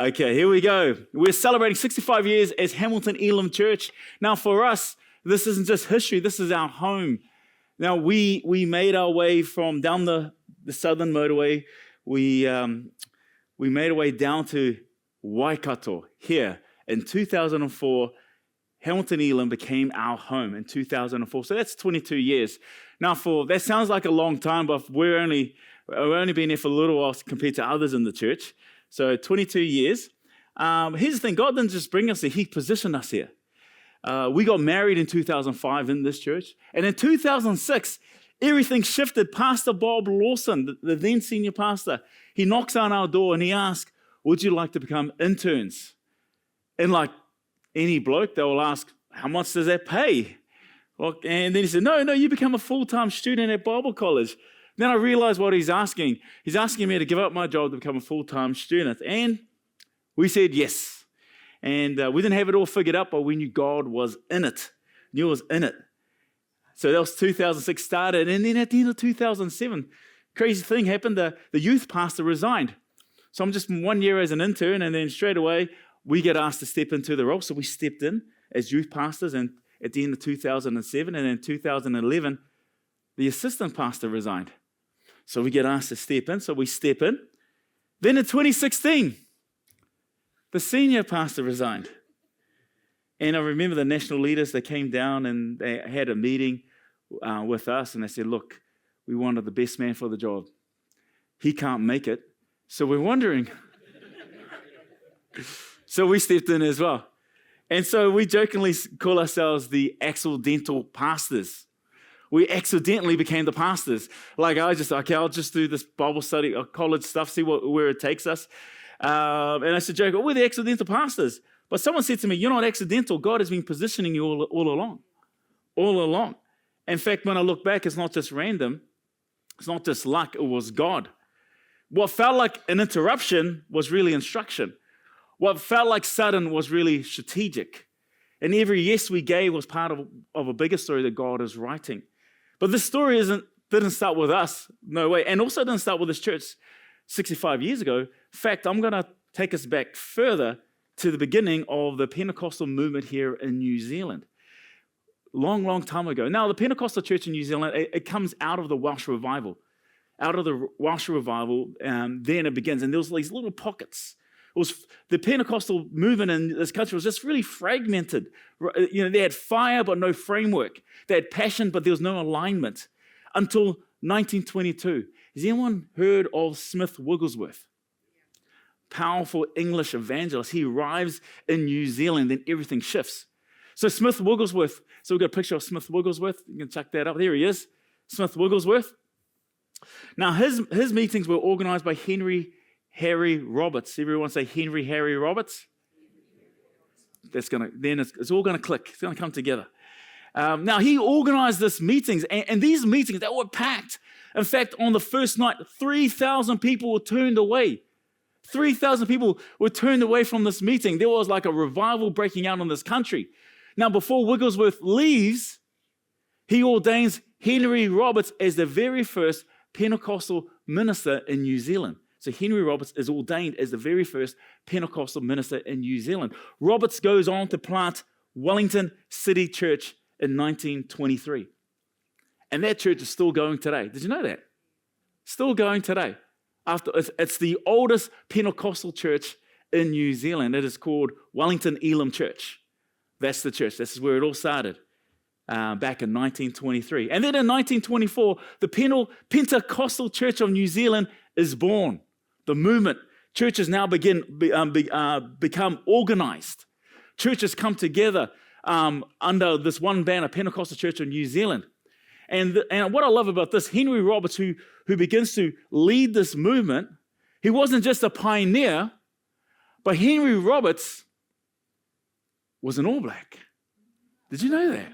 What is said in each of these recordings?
Okay, here we go. We're celebrating 65 years as Hamilton Elim Church. Now, for us, this isn't just history. This is our home. Now, we made our way from down the southern motorway. We made our way down to Waikato here in 2004. Hamilton Elim became our home in 2004. So that's 22 years. Now, that sounds like a long time, but we've only been here for a little while compared to others in the church. So 22 years. Here's the thing. God didn't just bring us here. He positioned us here. We got married in 2005 in this church. And in 2006, everything shifted. Pastor Bob Lawson, the then senior pastor, he knocks on our door and he asks, would you like to become interns? And like any bloke, they will ask, how much does that pay? And then he said, no, you become a full-time student at Bible college. Then I realized what he's asking. He's asking me to give up my job to become a full-time student. And we said yes. And we didn't have it all figured out, but we knew God was in it. Knew it was in it. So that was 2006 started. And then at the end of 2007, crazy thing happened. The youth pastor resigned. So I'm just 1 year as an intern, and then straight away, we get asked to step into the role. So we stepped in as youth pastors, and at the end of 2007, and in 2011, the assistant pastor resigned. So we get asked to step in, so we step in. Then in 2016, the senior pastor resigned. And I remember the national leaders, they came down and they had a meeting with us, and they said, look, we wanted the best man for the job. He can't make it, so we're wondering. So we stepped in as well. And so we jokingly call ourselves the accidental pastors. We accidentally became the pastors. Like I'll just do this Bible study or college stuff, see where it takes us. And I said, joke, we're the accidental pastors. But someone said to me, you're not accidental. God has been positioning you all along. All along. In fact, when I look back, it's not just random. It's not just luck. It was God. What felt like an interruption was really instruction. What felt like sudden was really strategic. And every yes we gave was part of a bigger story that God is writing. But this story didn't start with us, no way. And also didn't start with this church 65 years ago. In fact, I'm going to take us back further to the beginning of the Pentecostal movement here in New Zealand. Long time ago. Now, the Pentecostal church in New Zealand, it comes out of the Welsh revival. Out of the Welsh revival, then it begins. And there was these little pockets. The Pentecostal movement in this country was just really fragmented. They had fire, but no framework. They had passion, but there was no alignment. Until 1922. Has anyone heard of Smith Wigglesworth? Powerful English evangelist. He arrives in New Zealand, then everything shifts. So Smith Wigglesworth, so we've got a picture of Smith Wigglesworth. You can check that up. There he is, Smith Wigglesworth. Now, his meetings were organized by Harry Roberts. Everyone say Harry Roberts. It's all going to click. It's going to come together. Now, he organized these meetings, and these meetings, they were packed. In fact, on the first night, 3,000 people were turned away. 3,000 people were turned away from this meeting. There was like a revival breaking out in this country. Now, before Wigglesworth leaves, he ordains Henry Roberts as the very first Pentecostal minister in New Zealand. So Henry Roberts is ordained as the very first Pentecostal minister in New Zealand. Roberts goes on to plant Wellington City Church in 1923. And that church is still going today. Did you know that? Still going today. It's the oldest Pentecostal church in New Zealand. It is called Hamilton Elim Church. That's the church. This is where it all started back in 1923. And then in 1924, the Pentecostal Church of New Zealand is born. The movement. Churches now become organized. Churches come together under this one banner, Pentecostal Church of New Zealand. And what I love about this, Henry Roberts, who begins to lead this movement, he wasn't just a pioneer, but Henry Roberts was an All Black. Did you know that?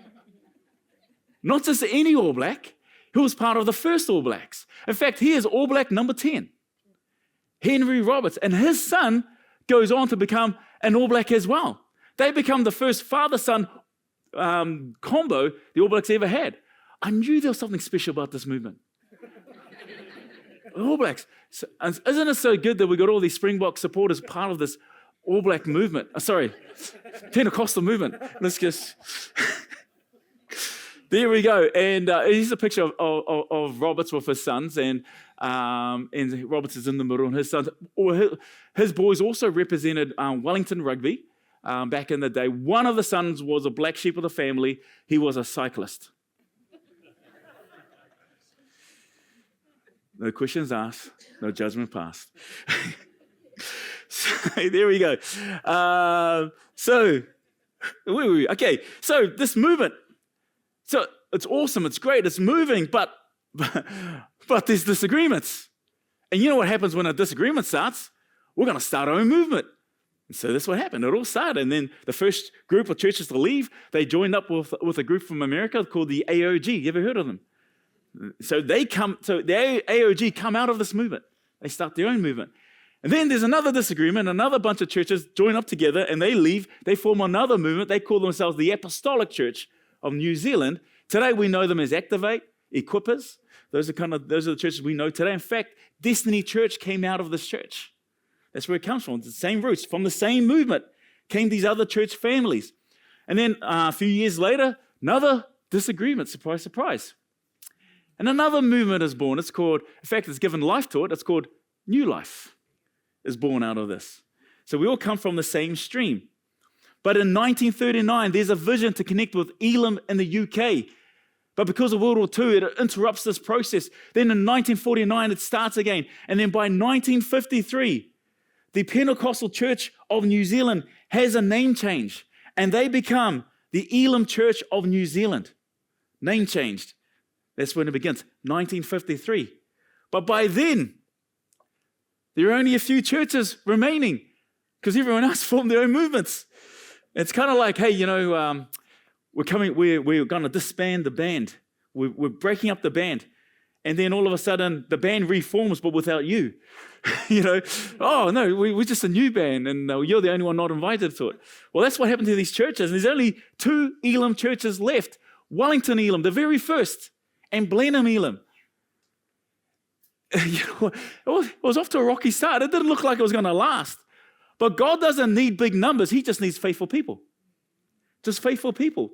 Not just any All Black, he was part of the first All Blacks. In fact, he is All Black number 10. Henry Roberts, and his son goes on to become an All Black as well. They become the first father-son combo the All Blacks ever had. I knew there was something special about this movement. All Blacks. So, isn't it so good that we got all these Springbok supporters part of this All Black movement. Pentecostal movement. Let's just... There we go. And here's a picture of Roberts with his sons, and Roberts is in the middle, and his sons, his boys also represented Wellington Rugby back in the day. One of the sons was a black sheep of the family. He was a cyclist. No questions asked, no judgment passed. So, there we go. Okay, so this movement, so it's awesome, it's great, it's moving, but there's disagreements. And you know what happens when a disagreement starts? We're going to start our own movement. And so that's what happened. It all started. And then the first group of churches to leave, they joined up with a group from America called the AOG. You ever heard of them? So the AOG come out of this movement. They start their own movement. And then there's another disagreement. Another bunch of churches join up together and they leave. They form another movement. They call themselves the Apostolic Church of New Zealand. Today we know them as Activate, Equippers. Those are the churches we know today. In fact, Destiny Church came out of this church. That's where it comes from. It's the same roots. From the same movement came these other church families. And then a few years later, another disagreement. Surprise, surprise. And another movement is born. It's called, in fact, it's given life to it. It's called New Life is born out of this. So we all come from the same stream. But in 1939, there's a vision to connect with Elim in the UK. But because of World War II, it interrupts this process. Then in 1949, it starts again. And then by 1953, the Pentecostal Church of New Zealand has a name change. And they become the Elim Church of New Zealand. Name changed. That's when it begins, 1953. But by then, there are only a few churches remaining because everyone else formed their own movements. It's kind of like, hey, we're going to disband the band. We're breaking up the band. And then all of a sudden, the band reforms, but without you. Oh, no, we're just a new band, and you're the only one not invited to it. Well, that's what happened to these churches. There's only 2 Elim churches left. Wellington Elim, the very first, and Blenheim Elim. It was off to a rocky start. It didn't look like it was going to last. But God doesn't need big numbers. He just needs faithful people. Just faithful people.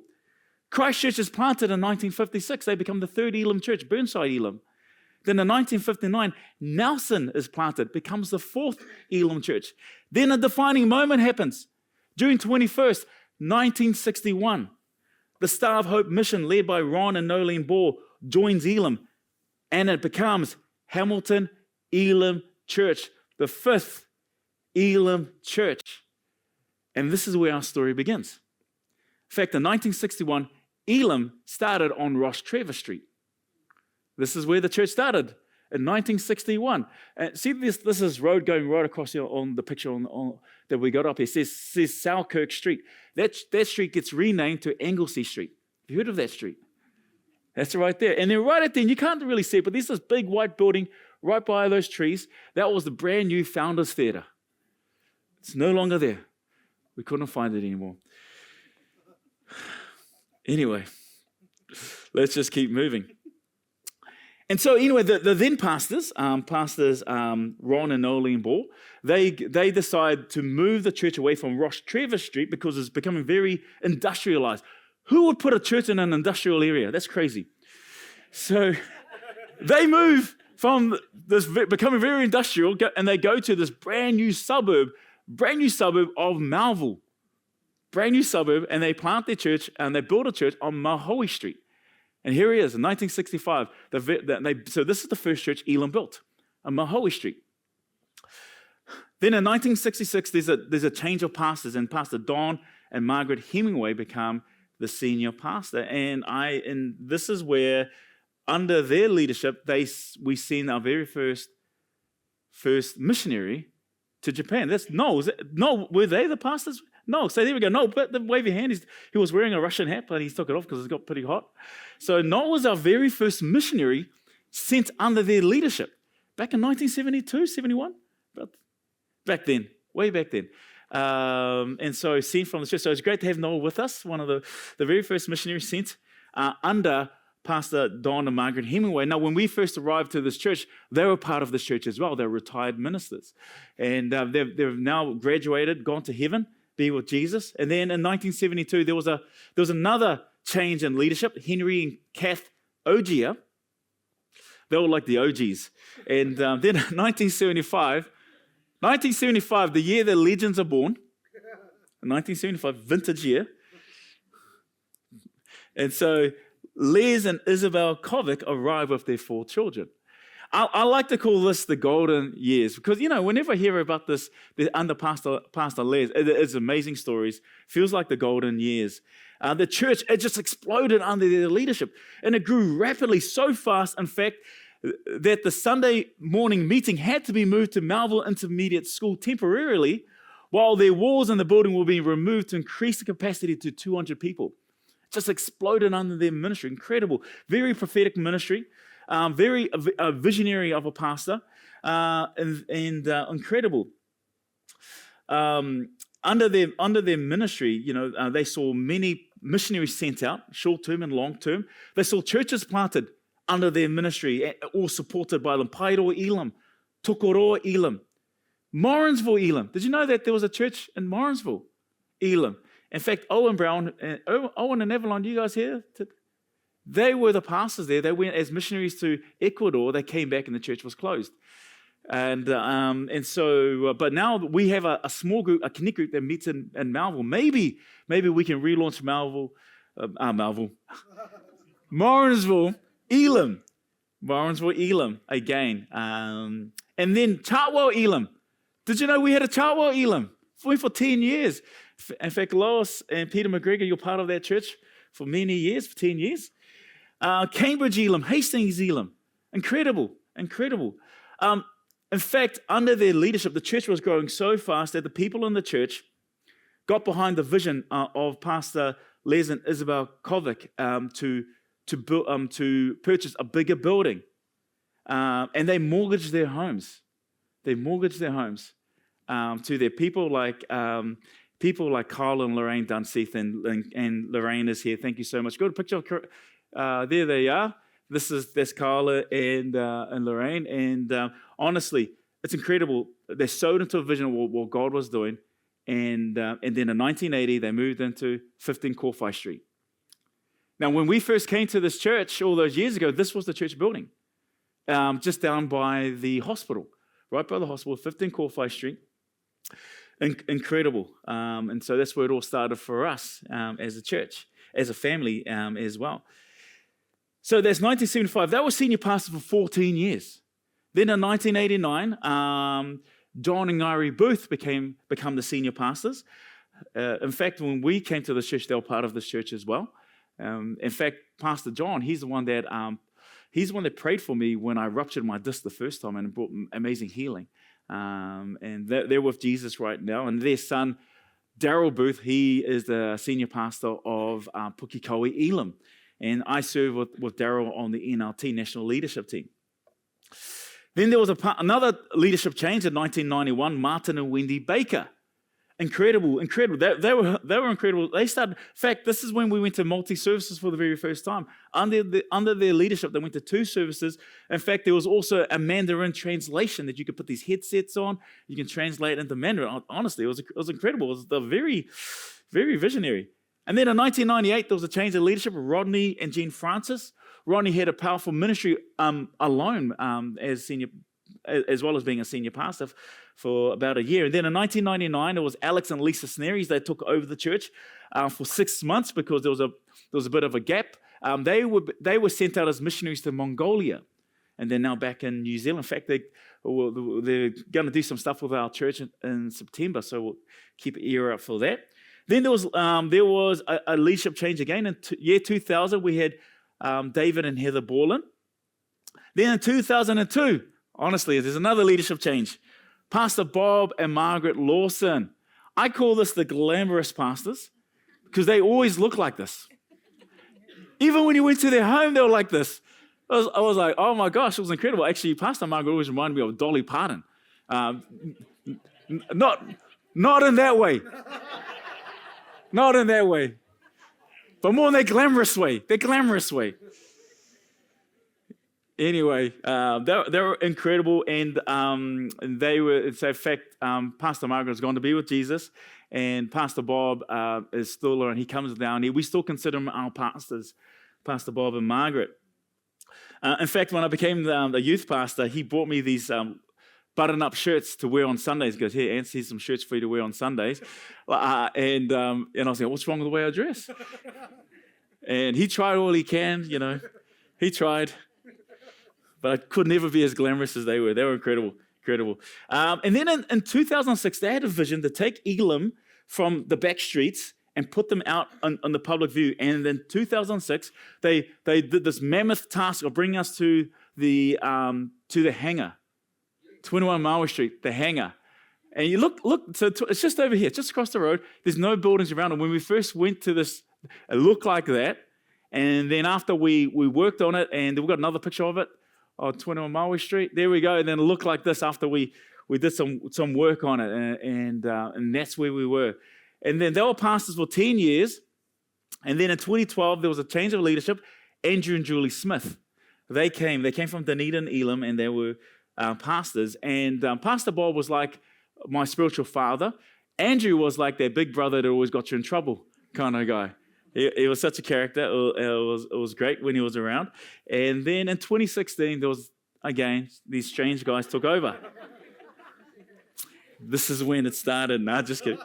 Christchurch is planted in 1956. They become the 3rd Elim Church, Burnside Elim. Then in 1959, Nelson is planted, becomes the 4th Elim Church. Then a defining moment happens. June 21st, 1961. The Star of Hope mission led by Ron and Nolene Ball joins Elim, and it becomes Hamilton Elim Church, the 5th Elim Church. And this is where our story begins. In fact, in 1961, Elim started on Ross Trevor Street. This is where the church started in 1961. See this is road going right across here on the picture that we got up here. It says Selkirk Street. That street gets renamed to Anglesey Street. Have you heard of that street? That's right there. And then right at the end, you can't really see it, but there's this big white building right by those trees. That was the brand new Founders Theatre. It's no longer there. We couldn't find it anymore. Anyway, let's just keep moving. And so anyway, the then pastors, Ron and Nolene Ball, they decide to move the church away from Ross Trevor Street because it's becoming very industrialized. Who would put a church in an industrial area? That's crazy. So they move from this becoming very industrial, and they go to this brand new suburb of Melville. Brand new suburb, and they plant their church, and they build a church on Mahoe Street. And here he is, in 1965. So this is the first church Elim built, on Mahoe Street. Then in 1966, there's a change of pastors, and Pastor Don and Margaret Hemingway become the senior pastor. And this is where, under their leadership, we send our very first missionary to Japan. Were they the pastors? No, so there we go. No, but wave your hand. He was wearing a Russian hat, but he took it off because it got pretty hot. So Noel was our very first missionary sent under their leadership back in 1972, 71. Back then, way back then. And so sent from the church. So it's great to have Noel with us, one of the very first missionaries sent under Pastor Don and Margaret Hemingway. Now, when we first arrived to this church, they were part of this church as well. They're retired ministers. And they've now graduated, gone to heaven, be with Jesus. And then in 1972, there was another change in leadership. Henry and Kath Ogier, they were like the OGs. And then in 1975, the year the legends are born, 1975, vintage year. And so Les and Isabel Kovic arrived with their 4 children. I like to call this the golden years because, whenever I hear about this under Pastor Les, it's amazing stories. Feels like the golden years. The church, it just exploded under their leadership. And it grew rapidly, so fast, in fact, that the Sunday morning meeting had to be moved to Melville Intermediate School temporarily while their walls in the building were being removed to increase the capacity to 200 people. Just exploded under their ministry. Incredible. Very prophetic ministry. Very visionary of a pastor. And incredible. Under their ministry, they saw many missionaries sent out, short-term and long-term. They saw churches planted under their ministry, all supported by them. Pairo Elim, Tokoroa Elim, Morrinsville Elim. Did you know that there was a church in Morrinsville Elim? In fact, Owen and Evelyn, you guys here? They were the pastors there. They went as missionaries to Ecuador. They came back and the church was closed. And so, but now we have a small group, a connect group that meets in Melville. Maybe we can relaunch Morrinsville Elim again. And then Chartwell Elim. Did you know we had a Chartwell Elim for 10 years? In fact, Lois and Peter McGregor, you're part of that church for many years, for 10 years. Cambridge Elim, Hastings Elim. Incredible. In fact, under their leadership, the church was growing so fast that the people in the church got behind the vision of Pastor Les and Isabel Kovic to purchase a bigger building. And they mortgaged their homes. To their people like Carl and Lorraine Dunseith, and Lorraine is here. Thank you so much. Go to picture. There they are. That's Carla and Lorraine. And honestly, it's incredible. They sowed into a vision of what God was doing. And then in 1980, they moved into 15 Corfi Street. Now, when we first came to this church all those years ago, this was the church building, just down by the hospital, right by the hospital, 15 Corfi Street. Incredible. And so that's where it all started for us as a church, as a family as well. So that's 1975. They were senior pastors for 14 years. Then in 1989, John and Ngairi Booth become the senior pastors. In fact, when we came to the church, they were part of this church as well. In fact, Pastor John, he's the one that prayed for me when I ruptured my disc the first time and brought amazing healing. And they're with Jesus right now. And their son, Daryl Booth, he is the senior pastor of Pukekohe Elim. And I serve with Daryl on the NLT, National Leadership Team. Then there was another leadership change in 1991, Martin and Wendy Baker. Incredible. They were incredible. They started, in fact, this is when we went to multi-services for the very first time. Under their leadership, they went to 2 services. In fact, there was also a Mandarin translation that you could put these headsets on. You can translate into Mandarin. Honestly, it was incredible. It was very, very visionary. And then in 1998, there was a change in leadership of Rodney and Jean Francis. Rodney had a powerful ministry alone as well as being a senior pastor for about a year. And then in 1999, it was Alex and Lisa Snaries. They took over the church for 6 months because there was a bit of a gap. They were sent out as missionaries to Mongolia, and they're now back in New Zealand. In fact, they're going to do some stuff with our church in September, so we'll keep an ear out for that. Then there was a leadership change again. In year 2000, we had David and Heather Borland. Then in 2002, honestly, there's another leadership change. Pastor Bob and Margaret Lawson. I call this the glamorous pastors because they always look like this. Even when you went to their home, they were like this. I was like, oh my gosh, it was incredible. Actually, Pastor Margaret always reminded me of Dolly Parton. Not in that way. Not in that way. But more in that glamorous way. Anyway, they were incredible, and they were. So in fact, Pastor Margaret has gone to be with Jesus, and Pastor Bob is still around. He comes down here. We still consider them our pastors, Pastor Bob and Margaret. In fact, when I became the youth pastor, he bought me these button-up shirts to wear on Sundays. He goes, "Here, Ants, here's some shirts for you to wear on Sundays." And I was like, "What's wrong with the way I dress?" And he tried all he can, He tried. But I could never be as glamorous as they were. They were incredible. And then in 2006, they had a vision to take Elim from the back streets and put them out on the public view. And in 2006, they did this mammoth task of bringing us to the hangar, 21 Maui Street, the hangar. And you look, so it's just over here, just across the road. There's no buildings around. And when we first went to this, it looked like that. And then after we worked on it, and we got another picture of it on 21 Maui Street. There we go. And then it looked like this after we did some work on it. And that's where we were. And then they were pastors for 10 years. And then in 2012, there was a change of leadership. Andrew and Julie Smith, they came from Dunedin, Elim, and they were pastors. And Pastor Bob was like my spiritual father. Andrew was like their big brother that always got you in trouble kind of guy. He was such a character. It was great when he was around. And then in 2016, there was, again, these strange guys took over. This is when it started. Nah, just kidding.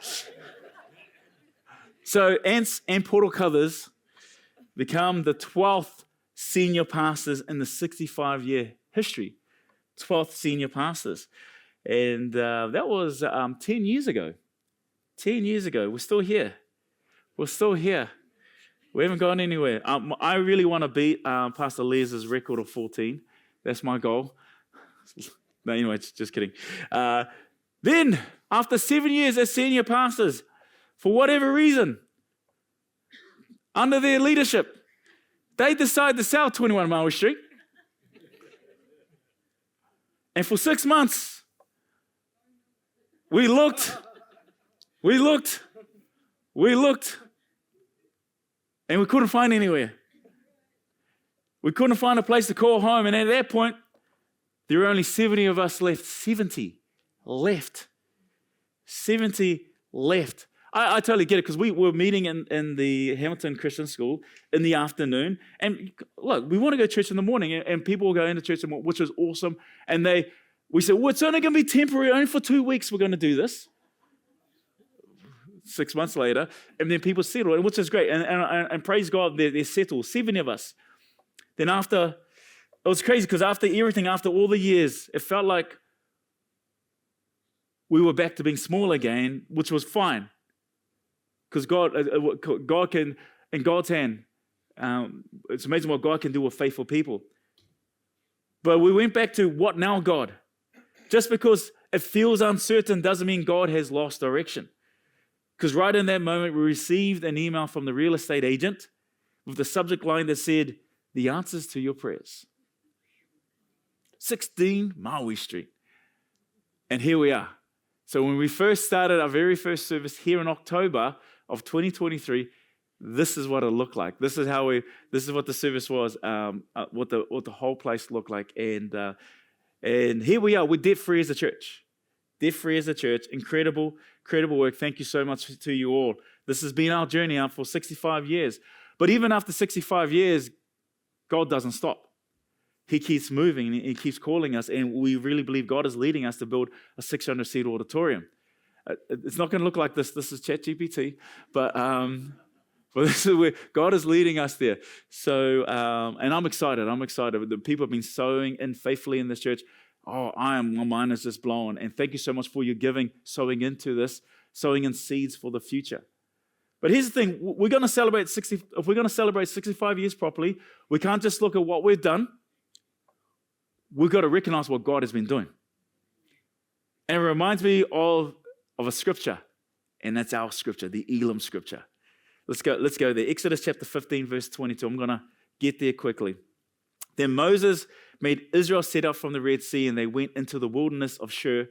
So Ants and Portal become the 12th senior pastors in the 65-year history. 12th senior pastors. And that was 10 years ago. 10 years ago. We're still here. We haven't gone anywhere. I really want to beat Pastor Les's record of 14. That's my goal. No, anyway, just kidding. Then, after 7 years as senior pastors, for whatever reason, under their leadership, they decide to sell 21 Maui Street. And for 6 months, we looked, and we couldn't find anywhere. We couldn't find a place to call home. And at that point, there were only 70 of us left. 70 left. I totally get it, because we were meeting in the Hamilton Christian School in the afternoon. And look, we want to go to church in the morning, and people will go into church, which is awesome. And we said, well, it's only going to be temporary. Only for 2 weeks we're going to do this. 6 months later, and then people settled, which is great. And praise God, they're settled. 70 of us. Then it was crazy, because after everything, after all the years, it felt like we were back to being small again, which was fine. Because God can, in God's hand, it's amazing what God can do with faithful people. But we went back to, what now, God? Just because it feels uncertain doesn't mean God has lost direction. Because right in that moment, we received an email from the real estate agent with the subject line that said, "The answers to your prayers." 16 Maui Street. And here we are. So when we first started our very first service here in October of 2023, this is what it looked like. This is what the service was, what the whole place looked like. And here we are. We're debt-free as a church. Debt-free as a church. Incredible work. Thank you so much to you all. This has been our journey out for 65 years. But even after 65 years, God doesn't stop. He keeps moving, and He keeps calling us, and we really believe God is leading us to build a 600-seat auditorium. It's not going to look like this. This is ChatGPT, but this is where God is leading us there. So, and I'm excited. The people have been sowing in faithfully in this church. Oh, my mind is just blown. And thank you so much for your giving, sowing into this, sowing in seeds for the future. But here's the thing. If we're going to celebrate 65 years properly, we can't just look at what we've done. We've got to recognize what God has been doing. And it reminds me of a scripture, and that's our scripture, the Elim scripture. Let's go there. Exodus chapter 15, verse 22. I'm going to get there quickly. Then Moses made Israel set out from the Red Sea, and they went into the wilderness of Shur.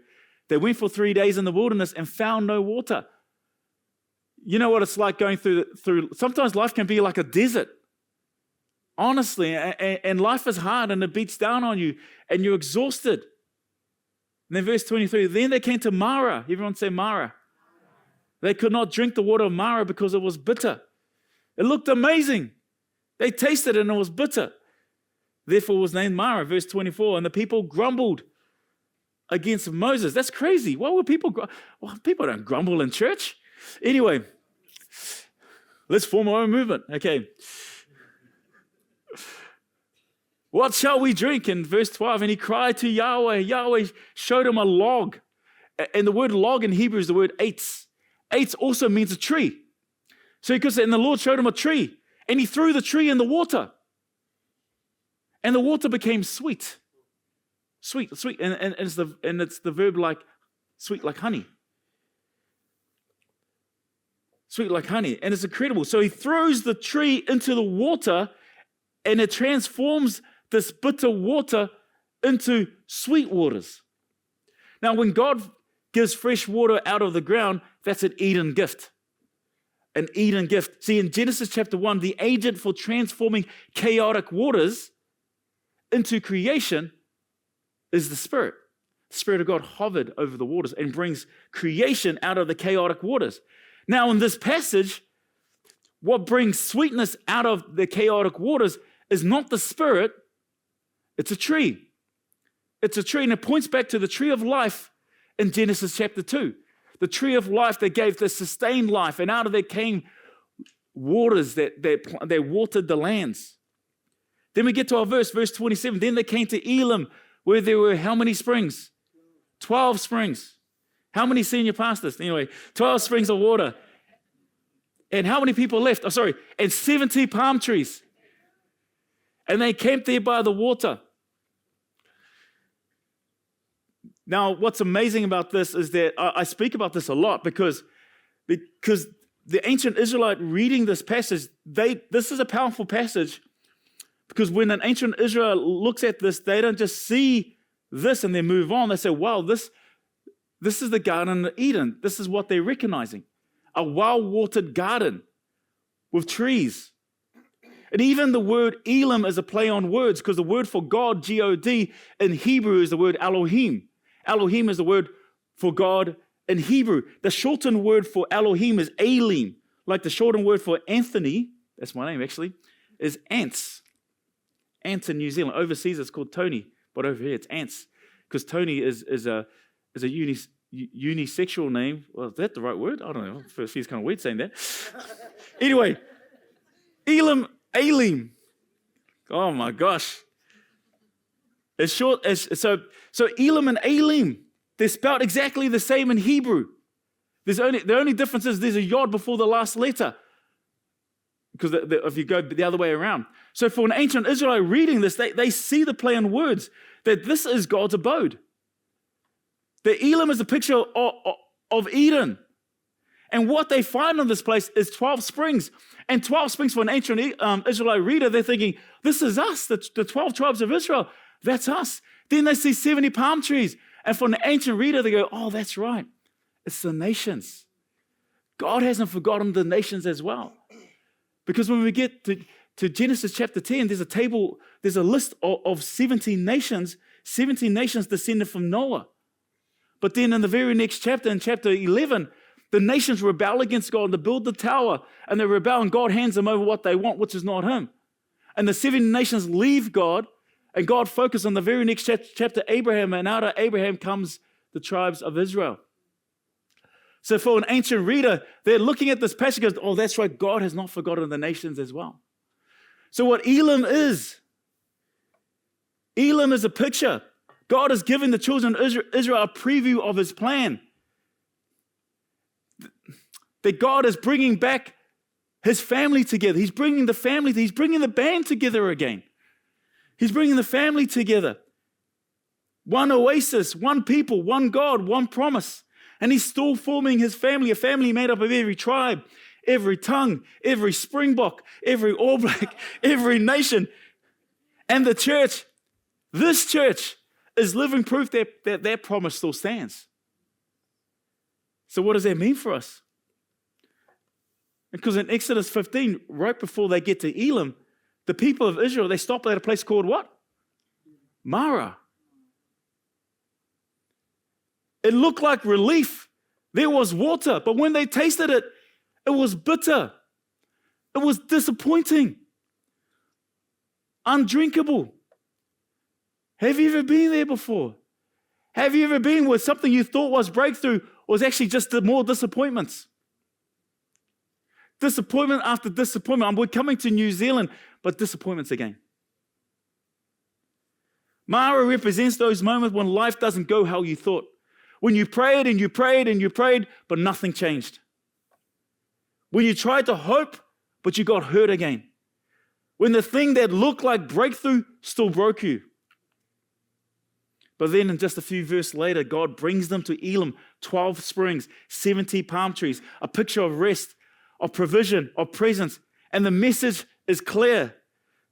They went for 3 days in the wilderness and found no water. You know what it's like going through. Sometimes life can be like a desert. Honestly, and life is hard and it beats down on you and you're exhausted. And then verse 23, then they came to Mara. Everyone say Mara. They could not drink the water of Mara because it was bitter. It looked amazing. They tasted it and it was bitter. Therefore it was named Mara, verse 24. And the people grumbled against Moses. That's crazy. Why would people people don't grumble in church. Anyway, let's form our own movement. Okay. What shall we drink? In verse 12, and he cried to Yahweh. Yahweh showed him a log. And the word log in Hebrew is the word eitz. Eitz also means a tree. So he could say, and the Lord showed him a tree. And he threw the tree in the water. And the water became sweet. Sweet. And it's the verb like sweet like honey. Sweet like honey. And it's incredible. So he throws the tree into the water and it transforms this bitter water into sweet waters. Now, when God gives fresh water out of the ground, that's an Eden gift. An Eden gift. See, in Genesis chapter 1, the agent for transforming chaotic waters into creation is the Spirit. The Spirit of God hovered over the waters and brings creation out of the chaotic waters. Now, in this passage, what brings sweetness out of the chaotic waters is not the Spirit, it's a tree. It's a tree, and it points back to the tree of life in Genesis chapter 2. The tree of life that gave the sustained life, and out of it came waters that watered the lands. Then we get to our verse 27. Then they came to Elim, where there were how many springs? 12 springs. How many senior pastors? Anyway, 12 springs of water. And how many people left? And 70 palm trees. And they camped there by the water. Now, what's amazing about this is that I speak about this a lot because the ancient Israelite reading this passage, this is a powerful passage because when an ancient Israel looks at this, they don't just see this and then move on. They say, wow, this is the Garden of Eden. This is what they're recognizing. A well-watered garden with trees. And even the word Elim is a play on words because the word for God, G-O-D, in Hebrew is the word Elohim. Elohim is the word for God in Hebrew. The shortened word for Elohim is Elim. Like the shortened word for Anthony, that's my name actually, is Ants. Ants in New Zealand. Overseas it's called Tony, but over here it's Ants. Because Tony is a unisexual name. Well, is that the right word? I don't know. It feels kind of weird saying that. Anyway, Elim. Oh my gosh. It's short. So Elim and Elim, they're spelled exactly the same in Hebrew. The only difference is there's a yod before the last letter. Because if you go the other way around. So for an ancient Israelite reading this, they see the play on words, that this is God's abode. The Elim is a picture of Eden. And what they find in this place is 12 springs. And 12 springs for an ancient Israelite reader, they're thinking, this is us, the 12 tribes of Israel. That's us. Then they see 70 palm trees. And for an ancient reader, they go, oh, that's right. It's the nations. God hasn't forgotten the nations as well. Because when we get to Genesis chapter 10, there's a list of 17 nations descended from Noah. But then in the very next chapter, in chapter 11, the nations rebel against God to build the tower, and they rebel, and God hands them over what they want, which is not Him. And the 7 nations leave God, and God focuses on the very next chapter, Abraham, and out of Abraham comes the tribes of Israel. So for an ancient reader, they're looking at this passage and goes, oh, that's right, God has not forgotten the nations as well. So what Elim is a picture. God is giving the children of Israel a preview of His plan. That God is bringing back His family together. He's bringing the band together again. He's bringing the family together. One oasis, one people, one God, one promise. And He's still forming His family, a family made up of every tribe, every tongue, every Springbok, every All Black, every nation. And the church, this church, is living proof that promise still stands. So what does that mean for us? Because in Exodus 15, right before they get to Elim, The people of Israel, they stopped at a place called what? Marah. It looked like relief. There was water, but when they tasted it, it was bitter. It was disappointing. Undrinkable. Have you ever been there before? Have you ever been where something you thought was breakthrough was actually just more disappointments? Disappointment after disappointment. We're coming to New Zealand, but disappointments again. Marah represents those moments when life doesn't go how you thought. When you prayed and you prayed and you prayed, but nothing changed. When you tried to hope, but you got hurt again. When the thing that looked like breakthrough still broke you. But then in just a few verses later, God brings them to Elim, 12 springs, 70 palm trees, a picture of rest, of provision, of presence. And the message is clear.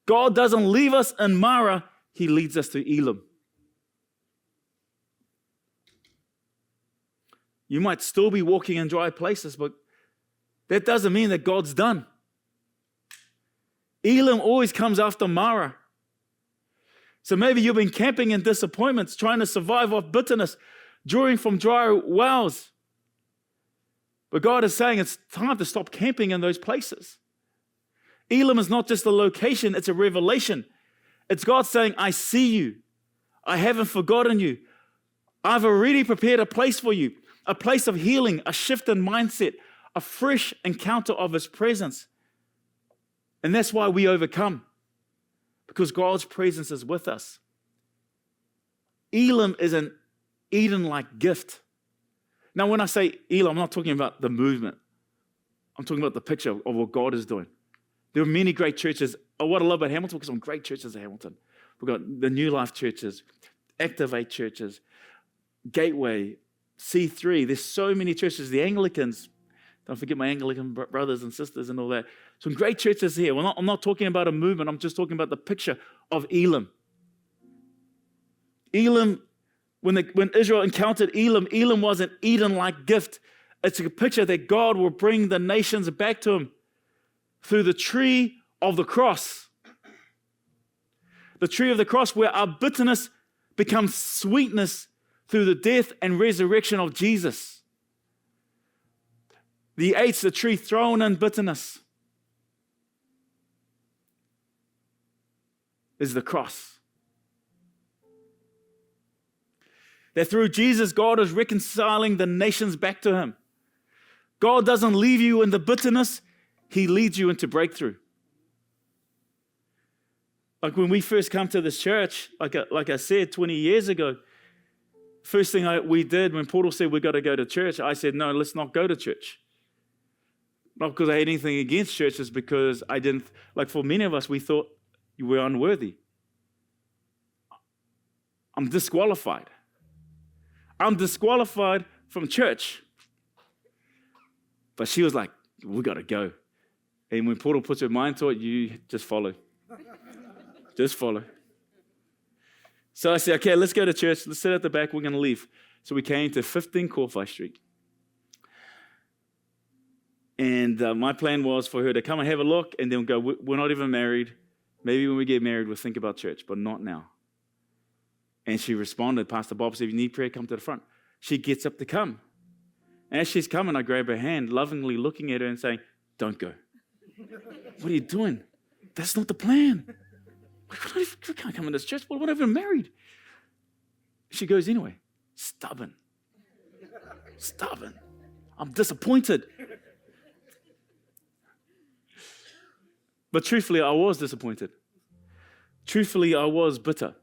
God doesn't leave us in Marah, He leads us to Elim. You might still be walking in dry places, but that doesn't mean that God's done. Elim always comes after Marah. So maybe you've been camping in disappointments, trying to survive off bitterness, drawing from dry wells. But God is saying it's time to stop camping in those places. Elim is not just a location, it's a revelation. It's God saying, I see you. I haven't forgotten you. I've already prepared a place for you, a place of healing, a shift in mindset, a fresh encounter of His presence. And that's why we overcome, because God's presence is with us. Elim is an Eden-like gift. Now, when I say Elim, I'm not talking about the movement. I'm talking about the picture of what God is doing. There are many great churches. What I love about Hamilton, because some great churches at Hamilton. We've got the New Life churches, Activate churches, Gateway, C3. There's so many churches. The Anglicans, don't forget my Anglican brothers and sisters and all that. Some great churches here. I'm not talking about a movement. I'm just talking about the picture of Elim. Elim, when Israel encountered Elim, Elim was an Eden-like gift. It's a picture that God will bring the nations back to Him through the tree of the cross. The tree of the cross where our bitterness becomes sweetness through the death and resurrection of Jesus. The eight's the tree thrown in bitterness is the cross. That through Jesus, God is reconciling the nations back to Him. God doesn't leave you in the bitterness, He leads you into breakthrough. Like when we first come to this church, like I said 20 years ago, first thing we did when Portal said we got to go to church, I said, no, let's not go to church. Not because I had anything against churches, because I didn't, like for many of us, we thought you were unworthy. I'm disqualified. I'm disqualified from church. But she was like, we got to go. And when Portal puts her mind to it, you just follow. Just follow. So I said, okay, let's go to church. Let's sit at the back. We're going to leave. So we came to 15 Corfi Street. And my plan was for her to come and have a look and then go, we're not even married. Maybe when we get married, we'll think about church, but not now. And she responded, Pastor Bob said, if you need prayer, come to the front. She gets up to come. And as she's coming, I grab her hand, lovingly looking at her and saying, don't go. What are you doing? That's not the plan. We can't come in this church. Well, we're not even married. She goes anyway. Stubborn. I'm disappointed. But truthfully, I was disappointed. Truthfully, I was bitter.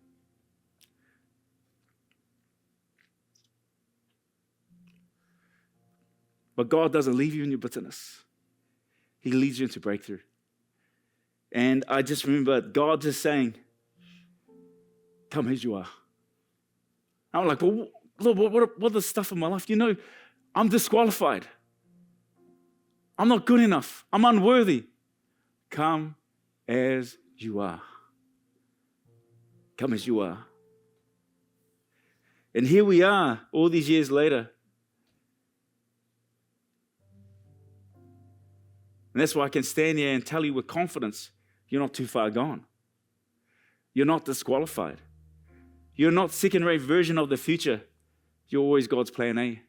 But God doesn't leave you in your bitterness. He leads you into breakthrough. And I just remember God just saying, come as you are. I'm like, well, Lord, what are the stuff in my life? You know, I'm disqualified. I'm not good enough. I'm unworthy. Come as you are. Come as you are. And here we are, all these years later. And that's why I can stand here and tell you with confidence, you're not too far gone. You're not disqualified. You're not second-rate version of the future. You're always God's plan A.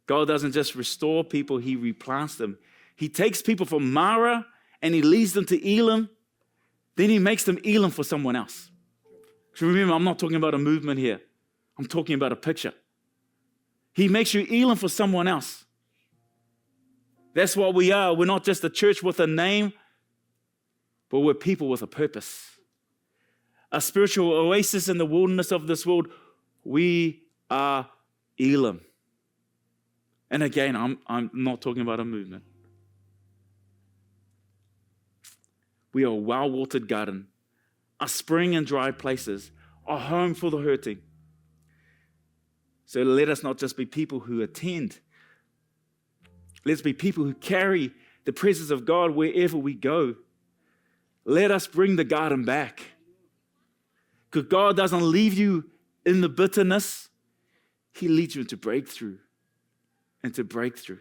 God doesn't just restore people, he replants them. He takes people from Mara and he leads them to Elim. Then he makes them Elim for someone else. So remember, I'm not talking about a movement here. I'm talking about a picture. He makes you Elim for someone else. That's what we are. We're not just a church with a name, but we're people with a purpose. A spiritual oasis in the wilderness of this world. We are Elim. And again, I'm not talking about a movement. We are a well-watered garden, a spring in dry places, a home for the hurting. So let us not just be people who attend. Let's be people who carry the presence of God wherever we go. Let us bring the garden back. Because God doesn't leave you in the bitterness. He leads you into breakthrough. Into breakthrough.